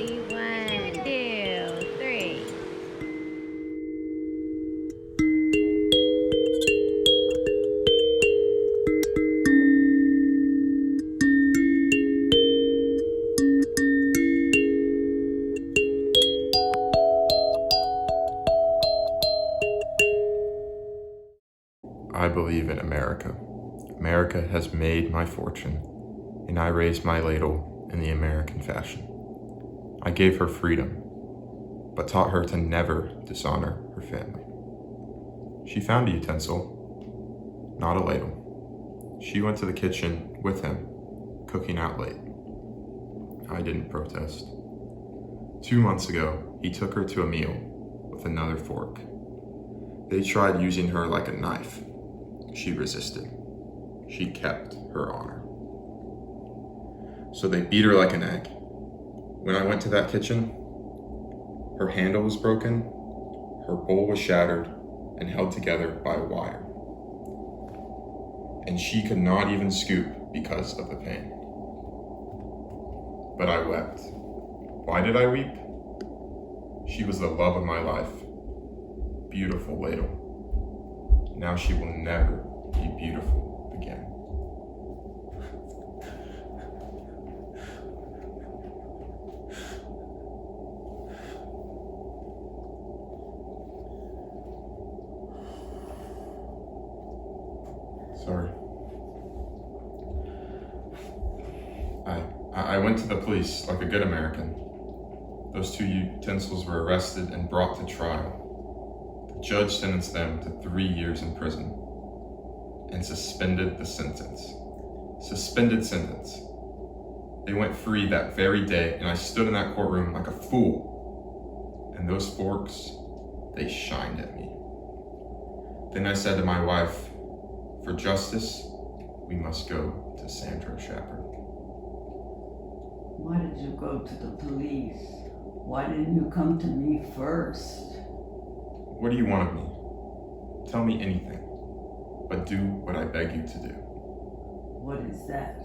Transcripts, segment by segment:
Ready? 1, 2, 3. I believe in America. America has made my fortune, and I raised my ladle in the American fashion. I gave her freedom, but taught her to never dishonor her family. She found a utensil, not a ladle. She went to the kitchen with him, cooking out late. I didn't protest. 2 months ago, he took her to a meal with another fork. They tried using her like a knife. She resisted. She kept her honor. So they beat her like an egg. When I went to that kitchen, her handle was broken, her bowl was shattered and held together by a wire. And she could not even scoop because of the pain. But I wept. Why did I weep? She was the love of my life. Beautiful ladle. Now she will never be beautiful again. Sorry. I went to the police like a good American. Those 2 utensils were arrested and brought to trial. The judge sentenced them to 3 years in prison and suspended the sentence. Suspended sentence. They went free that very day, and I stood in that courtroom like a fool. And those forks, they shined at me. Then I said to my wife, for justice, we must go to Sandra Shepard. Why did you go to the police? Why didn't you come to me first? What do you want of me? Tell me anything, but do what I beg you to do. What is that?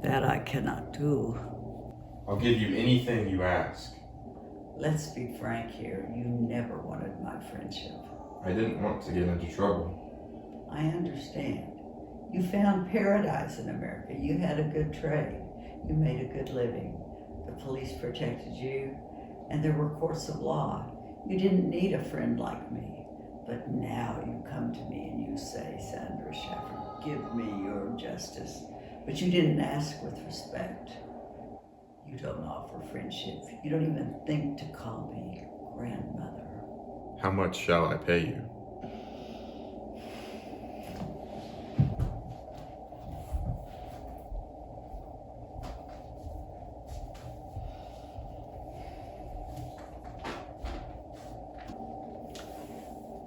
That I cannot do. I'll give you anything you ask. Let's be frank here. You never wanted my friendship. I didn't want to get into trouble. I understand. You found paradise in America. You had a good trade. You made a good living. The police protected you, and there were courts of law. You didn't need a friend like me. But now you come to me and you say, Sandra Shepard, give me your justice. But you didn't ask with respect. You don't offer friendship. You don't even think to call me grandmother. How much shall I pay you?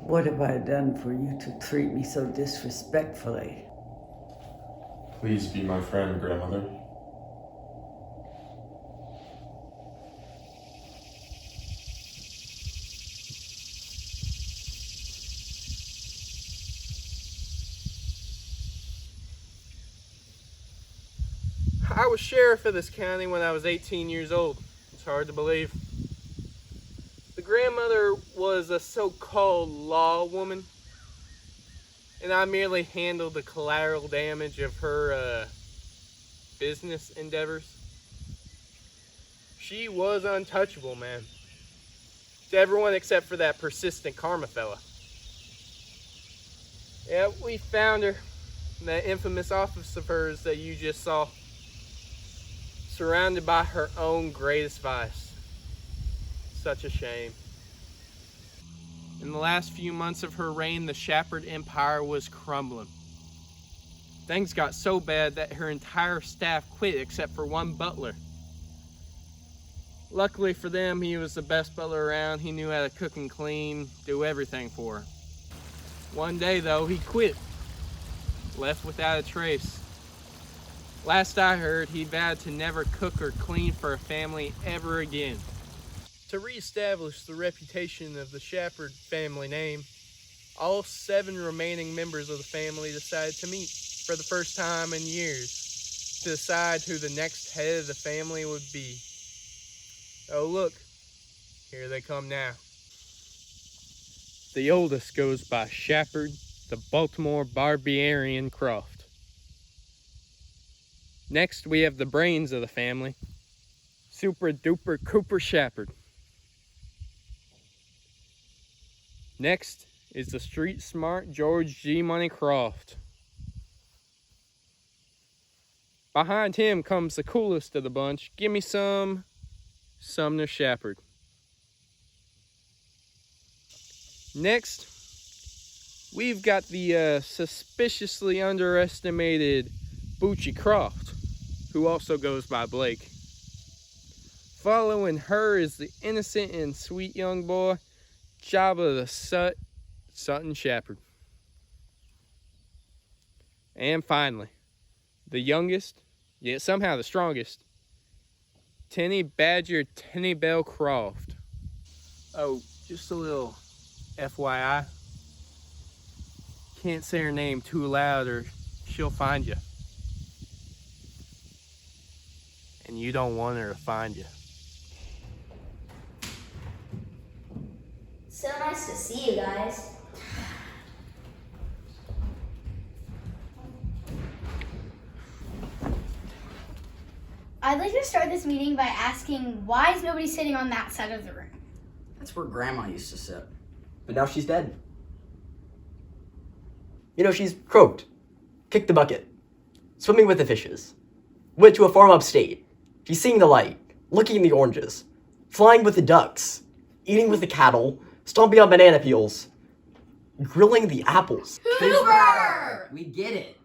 What have I done for you to treat me so disrespectfully? Please be my friend, grandmother. I was sheriff of this county when I was 18 years old. It's hard to believe. The grandmother was a so-called law woman, and I merely handled the collateral damage of her business endeavors. She was untouchable, man. To everyone except for that persistent karma fella. Yeah, we found her. That infamous office of hers that you just saw. Surrounded by her own greatest vice. Such a shame. In the last few months of her reign, the Shepard Empire was crumbling. Things got so bad that her entire staff quit except for one butler. Luckily for them, he was the best butler around. He knew how to cook and clean, do everything for her. One day though, he quit, left without a trace. Last I heard, he vowed to never cook or clean for a family ever again. To reestablish the reputation of the Shepard family name, all 7 remaining members of the family decided to meet for the first time in years to decide who the next head of the family would be. Oh look, here they come now. The oldest goes by Shepard, the Baltimore Barbarian Croft. Next, we have the brains of the family, Super Duper Cooper Shepard. Next is the street smart George G. Money Croft. Behind him comes the coolest of the bunch. Give me some Sumner Shepard. Next, we've got the suspiciously underestimated Bucci Croft, who also goes by Blake. Following her is the innocent and sweet young boy, Jabba the Sutton Shepard. And finally, the youngest, yet somehow the strongest, Tenny Badger Tenny Bell Croft. Oh, just a little FYI. Can't say her name too loud or she'll find you. And you don't want her to find you. So nice to see you guys. I'd like to start this meeting by asking, why is nobody sitting on that side of the room? That's where Grandma used to sit. But now she's dead. You know, she's croaked, kicked the bucket, swimming with the fishes, went to a farm upstate. She's seeing the light, looking in the oranges, flying with the ducks, eating with the cattle, stomping on banana peels, grilling the apples. Cooper! We get it.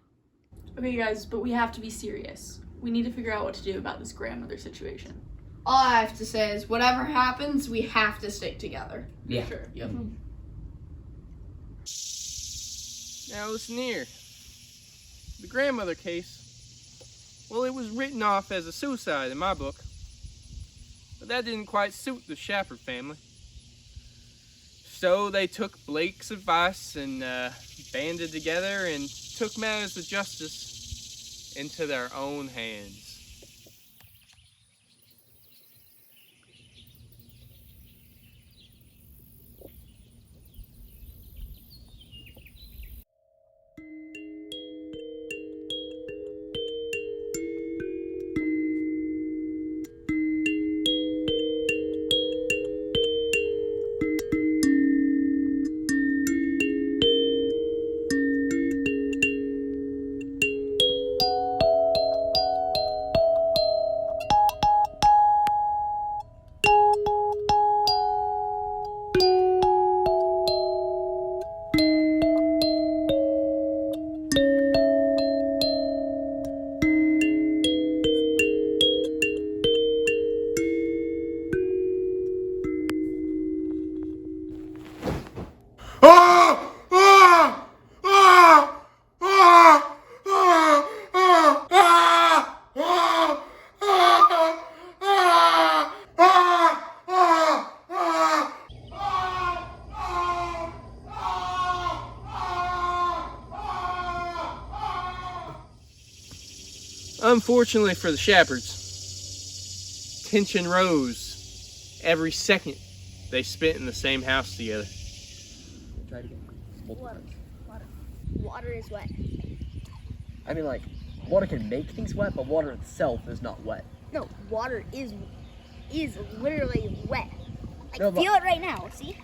Okay, guys, but we have to be serious. We need to figure out what to do about this grandmother situation. All I have to say is whatever happens, we have to stick together. Yeah. Sure. Yep. Now listen here. The grandmother case, well, it was written off as a suicide in my book. But that didn't quite suit the Shepard family. So they took Blake's advice and banded together and took matters of justice into their own hands. Unfortunately for the Shepards, tension rose every second they spent in the same house together. Try it again. Water. Water is wet. I mean, like, water can make things wet, but water itself is not wet. No, water is literally wet. Like, No, but- feel it right now, see?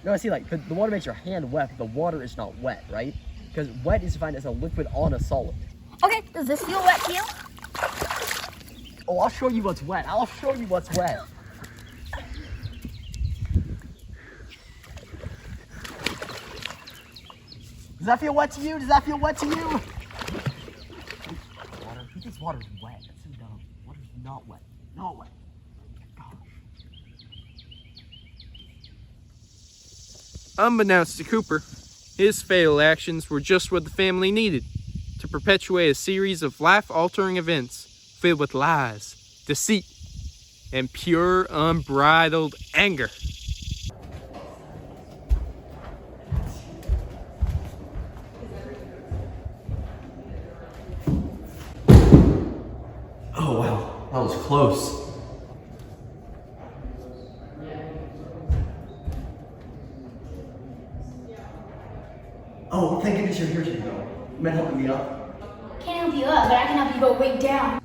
No, I see, like, the water makes your hand wet, but the water is not wet, right? Because wet is defined as a liquid on a solid. Okay, does this feel wet to you? Oh, I'll show you what's wet. I'll show you what's wet. Does that feel wet to you? Does that feel wet to you? Water? Who thinks water's wet? That's so dumb. Water's not wet. Not wet. Unbeknownst to Cooper, his fatal actions were just what the family needed to to perpetuate a series of life-altering events filled with lies, deceit, and pure unbridled anger. Oh wow, that was close. Oh, thank goodness you're here today, though. You mind helping me up? Can't help you up, but I can help you go way down.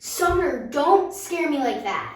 Summer, don't scare me like that.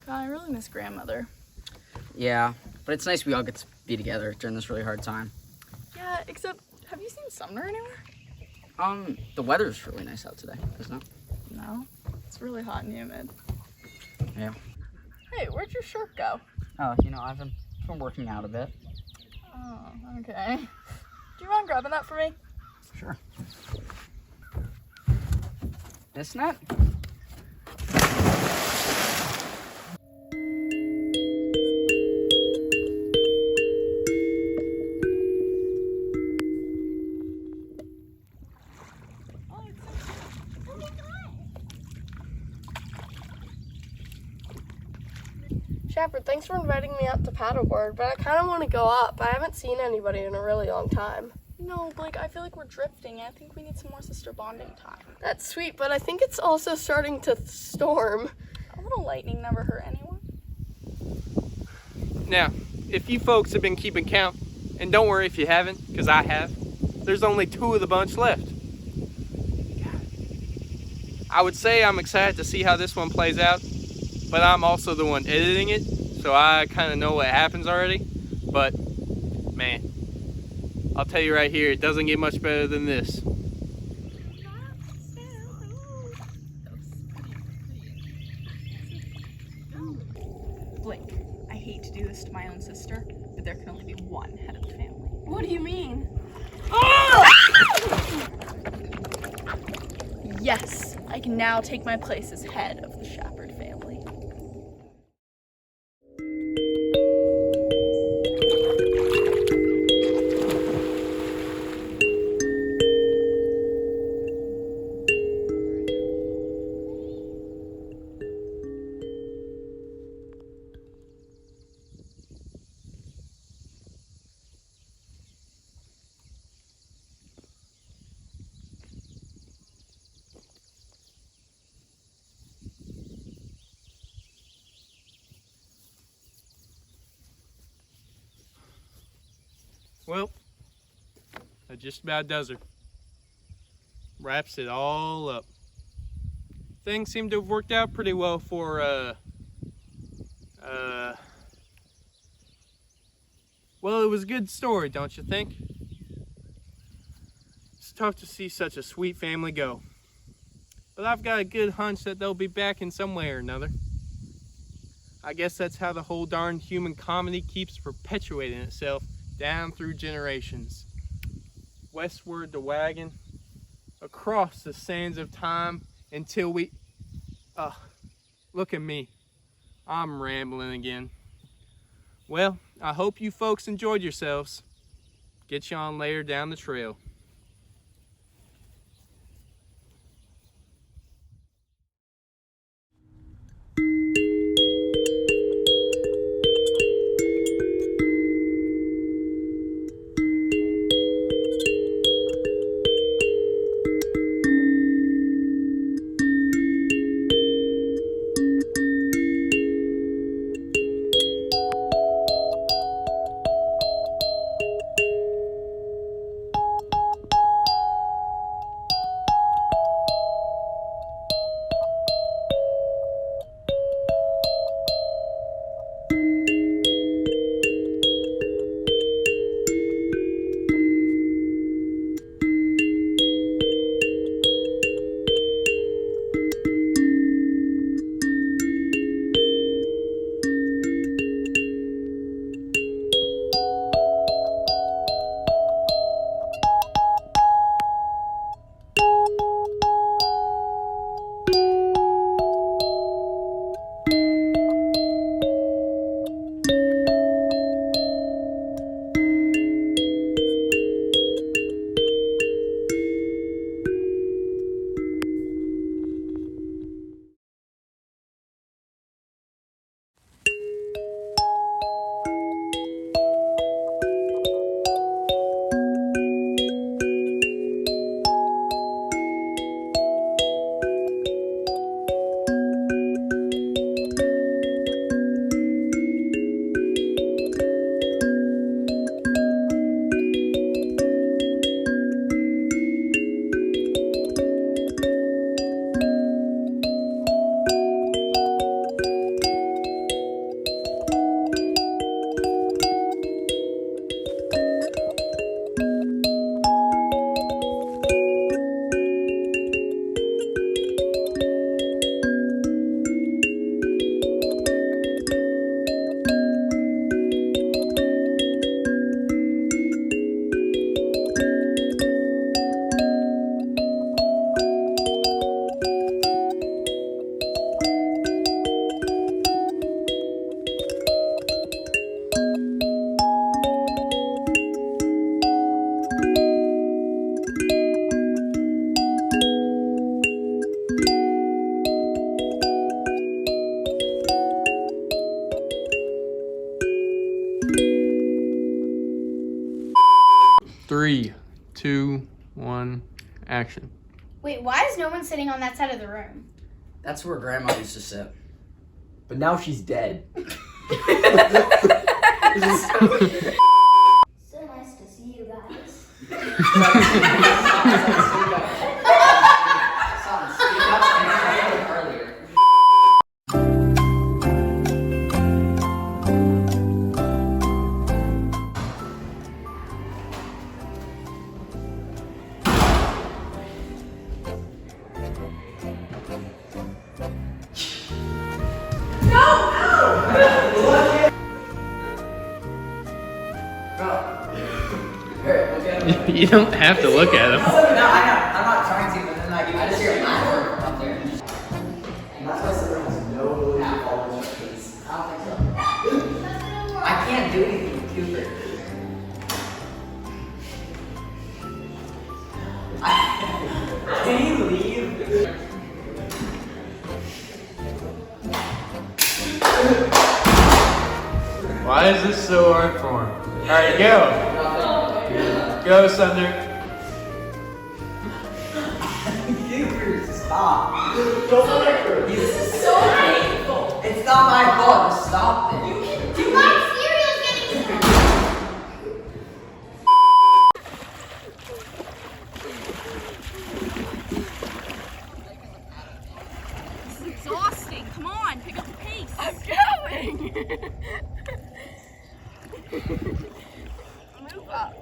God, I really miss grandmother. Yeah, but it's nice we all get to be together during this really hard time. Yeah, except, have you seen Sumner anywhere? The weather's really nice out today, isn't it? No. It's really hot and humid. Yeah. Hey, where'd your shirt go? Oh, I've been working out a bit. Oh, okay. Do you mind grabbing that for me? Sure. Isn't it? Shepard, thanks for inviting me out to paddleboard, but I kind of want to go up. I haven't seen anybody in a really long time. No, Blake, I feel like we're drifting. I think we need some more sister bonding time. That's sweet, but I think it's also starting to storm. A little lightning never hurt anyone. Now, if you folks have been keeping count, and don't worry if you haven't, because I have, there's only 2 of the bunch left. God. I would say I'm excited to see how this one plays out, but I'm also the one editing it, so I kind of know what happens already. But, man, I'll tell you right here, it doesn't get much better than this. Blake, I hate to do this to my own sister, but there can only be one head of the family. What do you mean? Yes, I can now take my place as head of the Shepard family. Well, that just about does her. Wraps it all up. Things seem to have worked out pretty well for, well, it was a good story, don't you think? It's tough to see such a sweet family go. But I've got a good hunch that they'll be back in some way or another. I guess that's how the whole darn human comedy keeps perpetuating itself down through generations. westward the wagon, across the sands of time until we... look at me. I'm rambling again. Well, I hope you folks enjoyed yourselves. Get you on later down the trail. Three, two, one, action. Wait, why is no one sitting on that side of the room? That's where Grandma used to sit. But now she's dead. So nice to see you guys. You don't have to look at him. No, I know. I'm not trying to, but then like, I just hear a laugh up there. And that's why the room has no follow instructions. I don't think so. I can't do anything with Cooper. Did he leave? Why is this so hard for him? Alright, go. Go, Sunder. Cooper, stop. This is so painful. It's not my fault. Just stop it. My cereal's getting This is exhausting. Come on, pick up the pace. I'm going. Move up.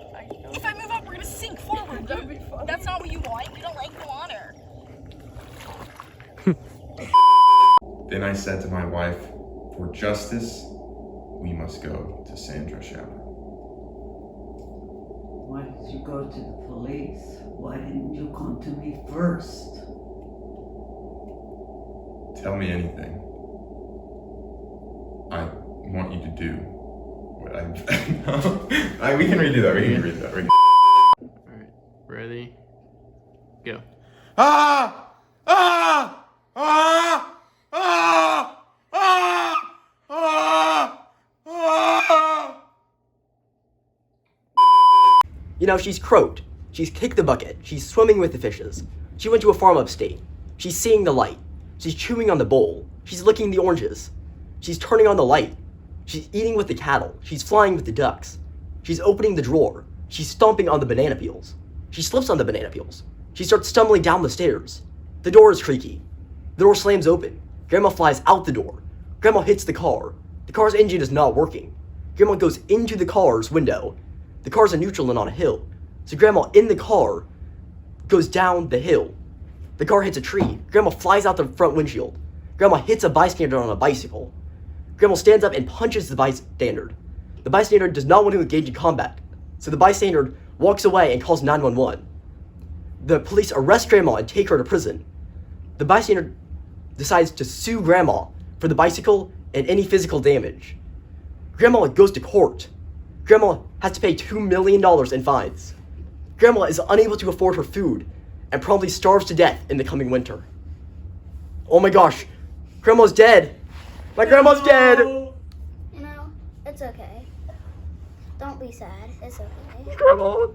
If I move up, we're gonna sink forward. That'd be fun. That's not what you want. You don't like the water. Then I said to my wife, for justice, we must go to Sandra Shower. What is you go to the police? Why didn't you come to me first? Tell me anything. I want you to do what I. We can redo that. Alright, ready? Go. Ah! Ah! Ah! Ah! Ah! Ah! Ah! You know, she's croaked. She's kicked the bucket. She's swimming with the fishes. She went to a farm upstate. She's seeing the light. She's chewing on the bowl. She's licking the oranges. She's turning on the light. She's eating with the cattle. She's flying with the ducks. She's opening the drawer. She's stomping on the banana peels. She slips on the banana peels. She starts stumbling down the stairs. The door is creaky. The door slams open. Grandma flies out the door. Grandma hits the car. The car's engine is not working. Grandma goes into the car's window. The car's in neutral and on a hill. So Grandma in the car goes down the hill. The car hits a tree. Grandma flies out the front windshield. Grandma hits a bystander on a bicycle. Grandma stands up and punches the bystander. The bystander does not want to engage in combat, so the bystander walks away and calls 911. The police arrest Grandma and take her to prison. The bystander decides to sue Grandma for the bicycle and any physical damage. Grandma goes to court. Grandma has to pay $2 million in fines. Grandma is unable to afford her food and probably starves to death in the coming winter. Oh my gosh, Grandma's dead. My grandma's dead. You know, it's okay. Don't be sad. It's okay. Grandma.